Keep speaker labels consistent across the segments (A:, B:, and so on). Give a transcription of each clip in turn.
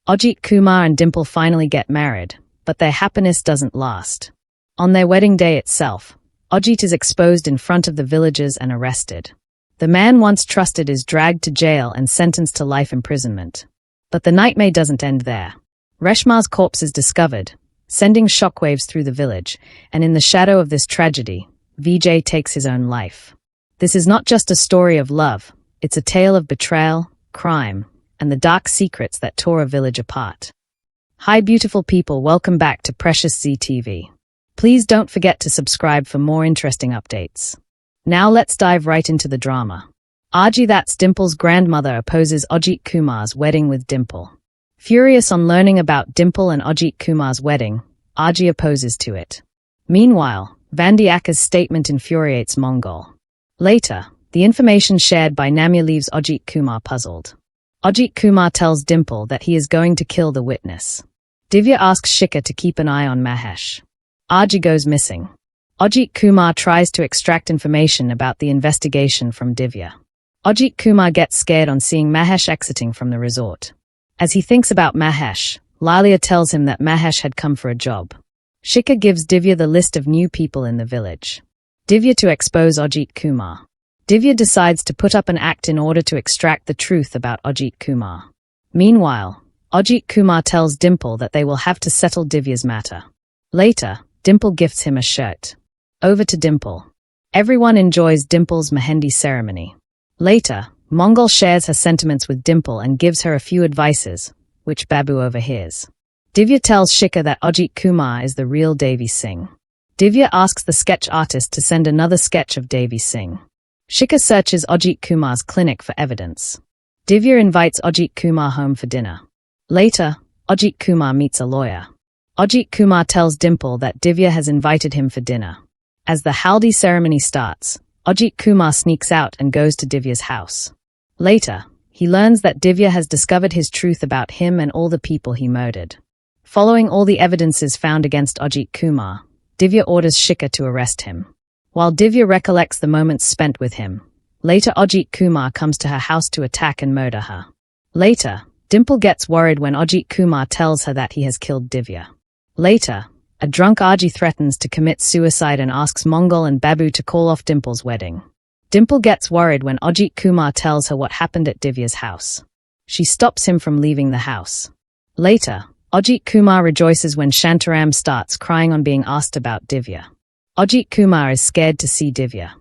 A: Ajit Kumar and Dimple finally get married, but their happiness doesn't last. On their wedding day itself, Ajit is exposed in front of the villagers and arrested. The man once trusted is dragged to jail and sentenced to life imprisonment. But the nightmare doesn't end there. Reshma's corpse is discovered, sending shockwaves through the village, and in the shadow of this tragedy, Vijay takes his own life. This is not just a story of love, it's a tale of betrayal, crime, and the dark secrets that tore a village apart. Hi beautiful people, welcome back to PreciousZee TV. Please don't forget to subscribe for more interesting updates. Now let's dive right into the drama. Ajit, that's Dimple's grandmother, opposes Ajit Kumar's wedding with Dimple. Furious on learning about Dimple and Ajit Kumar's wedding, Ajit opposes to it. Meanwhile, Vandiaka's statement infuriates Mangal. Later, the information shared by Namya leaves Ajit Kumar puzzled. Ajit Kumar tells Dimple that he is going to kill the witness. Divya asks Shikhar to keep an eye on Mahesh. Ajit goes missing. Ajit Kumar tries to extract information about the investigation from Divya. Ajit Kumar gets scared on seeing Mahesh exiting from the resort. As he thinks about Mahesh, Lalia tells him that Mahesh had come for a job. Shikhar gives Divya the list of new people in the village. Divya to expose Ajit Kumar. Divya decides to put up an act in order to extract the truth about Ajit Kumar. Meanwhile, Ajit Kumar tells Dimple that they will have to settle Divya's matter. Later, Dimple gifts him a shirt. Over to Dimple. Everyone enjoys Dimple's Mehendi ceremony. Later, Mangal shares her sentiments with Dimple and gives her a few advices, which Babu overhears. Divya tells Shikhar that Ajit Kumar is the real Devi Singh. Divya asks the sketch artist to send another sketch of Devi Singh. Shikhar searches Ajit Kumar's clinic for evidence. Divya invites Ajit Kumar home for dinner. Later, Ajit Kumar meets a lawyer. Ajit Kumar tells Dimple that Divya has invited him for dinner. As the haldi ceremony starts, Ajit Kumar sneaks out and goes to Divya's house. Later, he learns that Divya has discovered his truth about him and all the people he murdered. Following all the evidences found against Ajit Kumar, Divya orders Shikhar to arrest him. While Divya recollects the moments spent with him, later Ajit Kumar comes to her house to attack and murder her. Later, Dimple gets worried when Ajit Kumar tells her that he has killed Divya. Later, a drunk Ajit threatens to commit suicide and asks Mangal and Babu to call off Dimple's wedding. Dimple gets worried when Ajit Kumar tells her what happened at Divya's house. She stops him from leaving the house. Later, Ajit Kumar rejoices when Shantaram starts crying on being asked about Divya. Ajit Kumar is scared to see Divya.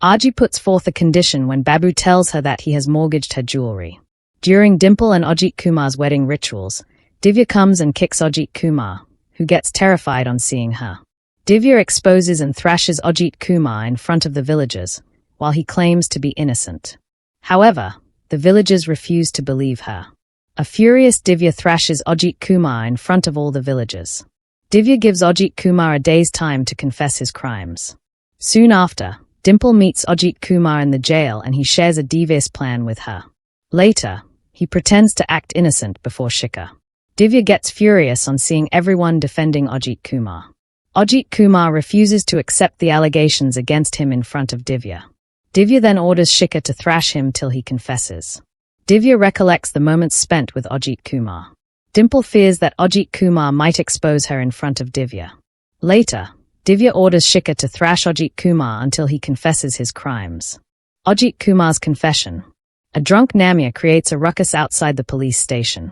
A: Ajit puts forth a condition when Babu tells her that he has mortgaged her jewelry. During Dimple and Ajit Kumar's wedding rituals, Divya comes and kicks Ajit Kumar, who gets terrified on seeing her. Divya exposes and thrashes Ajit Kumar in front of the villagers, while he claims to be innocent. However, the villagers refuse to believe her. A furious Divya thrashes Ajit Kumar in front of all the villagers. Divya gives Ajit Kumar a day's time to confess his crimes. Soon after, Dimple meets Ajit Kumar in the jail and he shares a devious plan with her. Later, he pretends to act innocent before Shikhar. Divya gets furious on seeing everyone defending Ajit Kumar. Ajit Kumar refuses to accept the allegations against him in front of Divya. Divya then orders Shikhar to thrash him till he confesses. Divya recollects the moments spent with Ajit Kumar. Dimple fears that Ajit Kumar might expose her in front of Divya. Later, Divya orders Shikhar to thrash Ajit Kumar until he confesses his crimes. Ajit Kumar's confession. A drunk Namya creates a ruckus outside the police station.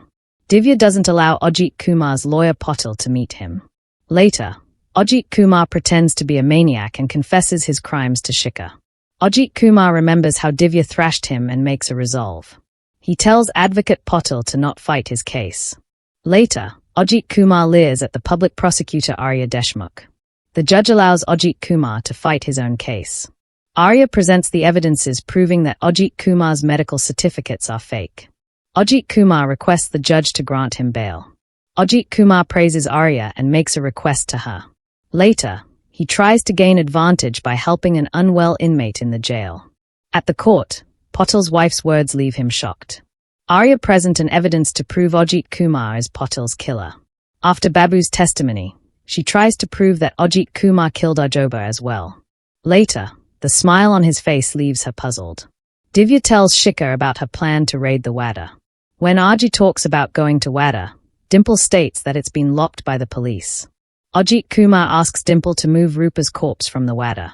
A: Divya doesn't allow Ajit Kumar's lawyer Patil to meet him. Later, Ajit Kumar pretends to be a maniac and confesses his crimes to Shikhar. Ajit Kumar remembers how Divya thrashed him and makes a resolve. He tells advocate Patil to not fight his case. Later, Ajit Kumar leers at the public prosecutor Arya Deshmukh. The judge allows Ajit Kumar to fight his own case. Arya presents the evidences proving that Ajit Kumar's medical certificates are fake. Ajit Kumar requests the judge to grant him bail. Ajit Kumar praises Arya and makes a request to her. Later, he tries to gain advantage by helping an unwell inmate in the jail. At the court, Patil's wife's words leave him shocked. Arya presents an evidence to prove Ajit Kumar is Patil's killer. After Babu's testimony, she tries to prove that Ajit Kumar killed Ajoba as well. Later, the smile on his face leaves her puzzled. Divya tells Shikhar about her plan to raid the Wada. When Ajit talks about going to Wada, Dimple states that it's been locked by the police. Ajit Kumar asks Dimple to move Rupa's corpse from the wadder.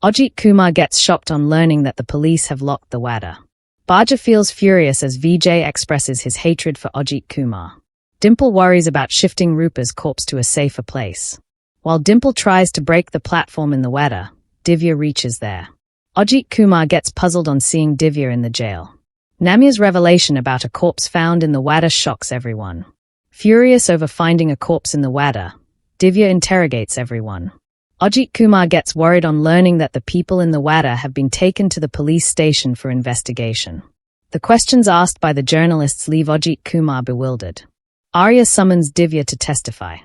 A: Ajit Kumar gets shocked on learning that the police have locked the wadder. Baja feels furious as Vijay expresses his hatred for Ajit Kumar. Dimple worries about shifting Rupa's corpse to a safer place. While Dimple tries to break the platform in the wadder, Divya reaches there. Ajit Kumar gets puzzled on seeing Divya in the jail. Namya's revelation about a corpse found in the wadder shocks everyone. Furious over finding a corpse in the wadder, Divya interrogates everyone. Ajit Kumar gets worried on learning that the people in the wadder have been taken to the police station for investigation. The questions asked by the journalists leave Ajit Kumar bewildered. Arya summons Divya to testify.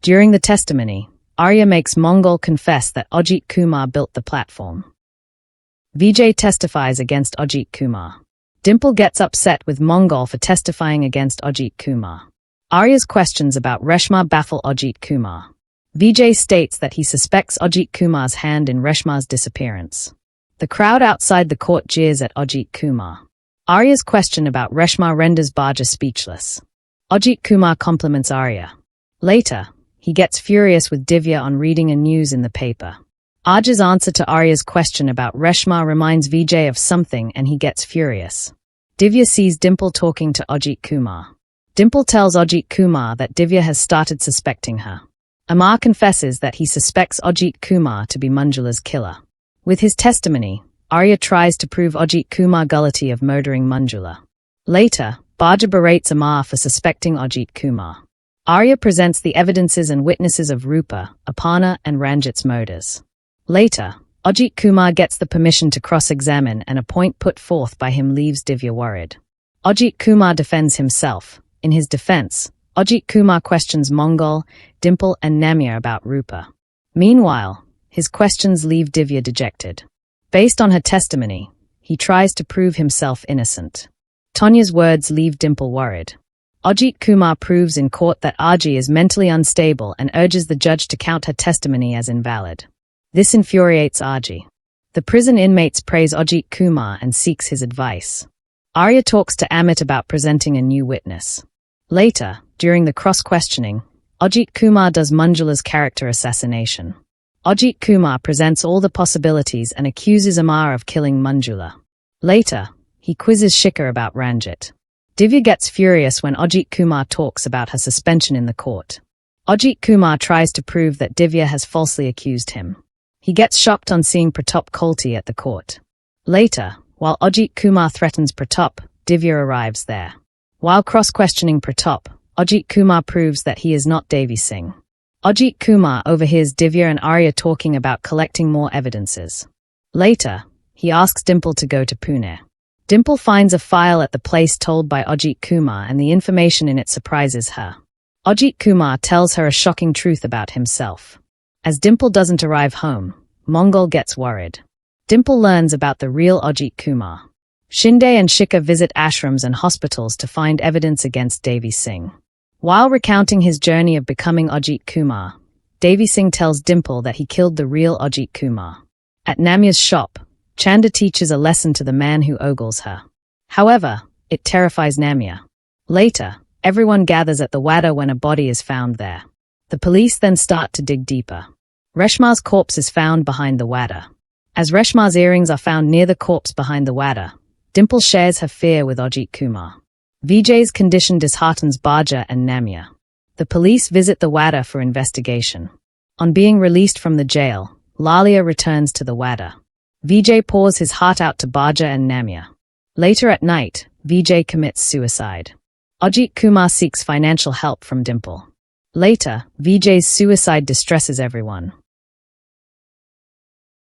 A: During the testimony, Arya makes Mangal confess that Ajit Kumar built the platform. Vijay testifies against Ajit Kumar. Dimple gets upset with Mangal for testifying against Ajit Kumar. Arya's questions about Reshma baffle Ajit Kumar. Vijay states that he suspects Ajit Kumar's hand in Reshma's disappearance. The crowd outside the court jeers at Ajit Kumar. Arya's question about Reshma renders Baja speechless. Ajit Kumar compliments Arya. Later, he gets furious with Divya on reading a news in the paper. Aj's answer to Arya's question about Reshma reminds Vijay of something and he gets furious. Divya sees Dimple talking to Ajit Kumar. Dimple tells Ajit Kumar that Divya has started suspecting her. Amar confesses that he suspects Ajit Kumar to be Manjula's killer. With his testimony, Arya tries to prove Ajit Kumar guilty of murdering Manjula. Later, Baja berates Amar for suspecting Ajit Kumar. Arya presents the evidences and witnesses of Rupa, Aparna and Ranjit's murders. Later, Ajit Kumar gets the permission to cross-examine and a point put forth by him leaves Divya worried. Ajit Kumar defends himself. In his defense, Ajit Kumar questions Mangal, Dimple and Namya about Rupa. Meanwhile, his questions leave Divya dejected. Based on her testimony, he tries to prove himself innocent. Tanya's words leave Dimple worried. Ajit Kumar proves in court that Aji is mentally unstable and urges the judge to count her testimony as invalid. This infuriates Aji. The prison inmates praise Ajit Kumar and seeks his advice. Arya talks to Amit about presenting a new witness. Later, during the cross-questioning, Ajit Kumar does Manjula's character assassination. Ajit Kumar presents all the possibilities and accuses Amar of killing Manjula. Later, he quizzes Shikhar about Ranjit. Divya gets furious when Ajit Kumar talks about her suspension in the court. Ajit Kumar tries to prove that Divya has falsely accused him. He gets shocked on seeing Pratap Kolti at the court. Later, while Ajit Kumar threatens Pratap, Divya arrives there. While cross-questioning Pratap, Ajit Kumar proves that he is not Devi Singh. Ajit Kumar overhears Divya and Arya talking about collecting more evidences. Later, he asks Dimple to go to Pune. Dimple finds a file at the place told by Ajit Kumar and the information in it surprises her. Ajit Kumar tells her a shocking truth about himself. As Dimple doesn't arrive home, Mangal gets worried. Dimple learns about the real Ajit Kumar. Shinde and Shikhar visit ashrams and hospitals to find evidence against Devi Singh. While recounting his journey of becoming Ajit Kumar, Devi Singh tells Dimple that he killed the real Ajit Kumar. At Namya's shop, Chanda teaches a lesson to the man who ogles her. However, it terrifies Namya. Later, everyone gathers at the wadder when a body is found there. The police then start to dig deeper. Reshma's corpse is found behind the wadder. As Reshma's earrings are found near the corpse behind the wadder, Dimple shares her fear with Ajit Kumar. Vijay's condition disheartens Baja and Namya. The police visit the wadder for investigation. On being released from the jail, Lalia returns to the wadder. Vijay pours his heart out to Baja and Namya. Later at night, Vijay commits suicide. Ajit Kumar seeks financial help from Dimple. Later, Vijay's suicide distresses everyone.